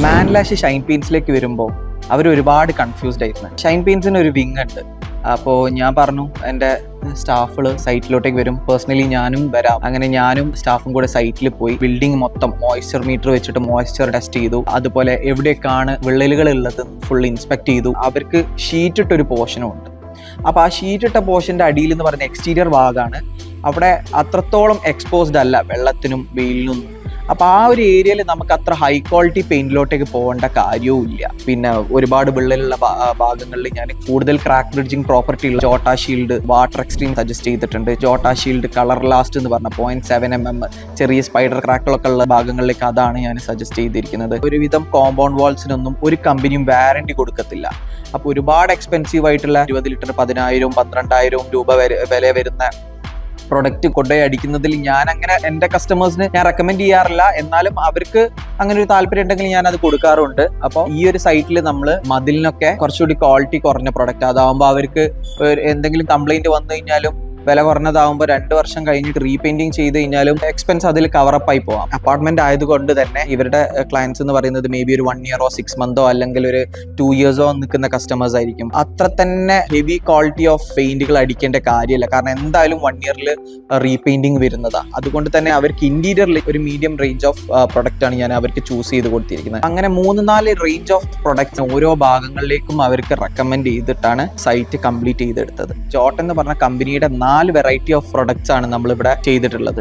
മാൻലാഷ് ഷൈൻ പെയിൻസിലേക്ക് വരുമ്പോൾ അവർ ഒരുപാട് കൺഫ്യൂസ്ഡ് ആയിരുന്നു. ഷൈൻ പെയിൻസിന് ഒരു വിങ് ഉണ്ട്. അപ്പോൾ ഞാൻ പറഞ്ഞു എൻ്റെ സ്റ്റാഫുകൾ സൈറ്റിലോട്ടേക്ക് വരും, പേഴ്സണലി ഞാനും വരാം. അങ്ങനെ ഞാനും സ്റ്റാഫും കൂടെ സൈറ്റിൽ പോയി ബിൽഡിംഗ് മൊത്തം മോയ്സ്ചർ മീറ്റർ വെച്ചിട്ട് മോയ്സ്ചർ ടെസ്റ്റ് ചെയ്തു. അതുപോലെ എവിടെയൊക്കെയാണ് വിള്ളലുകൾ ഉള്ളത് ഫുൾ ഇൻസ്പെക്ട് ചെയ്തു. അവർക്ക് ഷീറ്റ് ഇട്ടൊരു പോർഷനും ഉണ്ട്. അപ്പോൾ ആ ഷീറ്റ് ഇട്ട പോർഷൻ്റെ അടിയിൽ എന്ന് പറയുന്ന എക്സ്റ്റീരിയർ ഭാഗമാണ്. അവിടെ അത്രത്തോളം എക്സ്പോസ്ഡ് അല്ല വെള്ളത്തിനും വെയിലിനും. അപ്പോൾ ആ ഒരു ഏരിയയിൽ നമുക്ക് അത്ര ഹൈ ക്വാളിറ്റി പെയിന്റിലോട്ടേക്ക് പോകേണ്ട കാര്യവും ഇല്ല. പിന്നെ ഒരുപാട് വിള്ളലുള്ള ഭാഗങ്ങളിൽ ഞാൻ കൂടുതൽ ക്രാക്ക് ബ്രിഡ്ജിങ് പ്രോപ്പർട്ടി ഉള്ള ജോട്ടാ ഷീൽഡ് വാട്ടർ എക്സ്ട്രീം സജസ്റ്റ് ചെയ്തിട്ടുണ്ട്. ജോട്ടാ ഷീൽഡ് കളർ ലാസ്റ്റ് എന്ന് പറഞ്ഞ 0.7 mm ചെറിയ സ്പൈഡർ ക്രാക്കുകളൊക്കെ ഉള്ള ഭാഗങ്ങളിലേക്ക് അതാണ് ഞാൻ സജസ്റ്റ് ചെയ്തിരിക്കുന്നത്. ഒരുവിധം കോമ്പൗണ്ട് വാൾസിനൊന്നും ഒരു കമ്പനിയും വാറണ്ടി കൊടുക്കത്തില്ല. അപ്പോൾ ഒരുപാട് എക്സ്പെൻസീവ് ആയിട്ടുള്ള 20 ലിറ്റർ 10,000 12,000 രൂപ വില വരുന്ന പ്രൊഡക്റ്റ് കൊണ്ടുപോയി അടിക്കുന്നതിൽ ഞാൻ അങ്ങനെ എൻ്റെ കസ്റ്റമേഴ്സിന് ഞാൻ റെക്കമെൻഡ് ചെയ്യാറില്ല. എന്നാലും അവർക്ക് അങ്ങനെ ഒരു താല്പര്യം ഉണ്ടെങ്കിൽ ഞാൻ അത് കൊടുക്കാറുണ്ട്. അപ്പോൾ ഈ ഒരു സൈറ്റിൽ നമ്മൾ മതിലിനൊക്കെ കുറച്ചുകൂടി ക്വാളിറ്റി കുറഞ്ഞ പ്രൊഡക്റ്റ്, അതാവുമ്പോൾ അവർക്ക് എന്തെങ്കിലും കംപ്ലൈന്റ് വന്നു കഴിഞ്ഞാലും വില കുറഞ്ഞതാവുമ്പോൾ 2 വർഷം കഴിഞ്ഞിട്ട് റീപെയിന്റിങ് ചെയ്ത് കഴിഞ്ഞാലും എക്സ്പെൻസ് അതിൽ കവറപ്പ് ആയി പോവാം. അപ്പാർട്ട്മെന്റ് ആയതുകൊണ്ട് തന്നെ ഇവരുടെ ക്ലയൻസ് എന്ന് പറയുന്നത് മേ ബി ഒരു 1 year 6 months അല്ലെങ്കിൽ ഒരു 2 years നിൽക്കുന്ന കസ്റ്റമേഴ്സ് ആയിരിക്കും. അത്ര തന്നെ ഹെവി ക്വാളിറ്റി ഓഫ് പെയിന്റുകൾ അടിക്കേണ്ട കാര്യമില്ല. കാരണം എന്തായാലും 1 year റീപെയിന്റിങ് വരുന്നതാണ്. അതുകൊണ്ട് തന്നെ അവർക്ക് ഇന്റീരിയറിൽ ഒരു മീഡിയം റേഞ്ച് ഓഫ് പ്രൊഡക്റ്റ് ആണ് ഞാൻ അവർക്ക് ചൂസ് ചെയ്ത് കൊടുത്തിരിക്കുന്നത്. അങ്ങനെ 3-4 റേഞ്ച് ഓഫ് പ്രൊഡക്ട്സ് ഓരോ ഭാഗങ്ങളിലേക്കും അവർക്ക് റെക്കമെൻഡ് ചെയ്തിട്ടാണ് സൈറ്റ് കംപ്ലീറ്റ് ചെയ്തെടുത്തത്. ജോട്ട് എന്ന് പറഞ്ഞ കമ്പനിയുടെ 4 വെറൈറ്റി ഓഫ് പ്രൊഡക്ട്സ് ആണ് നമ്മളിവിടെ ചെയ്തിട്ടുള്ളത്.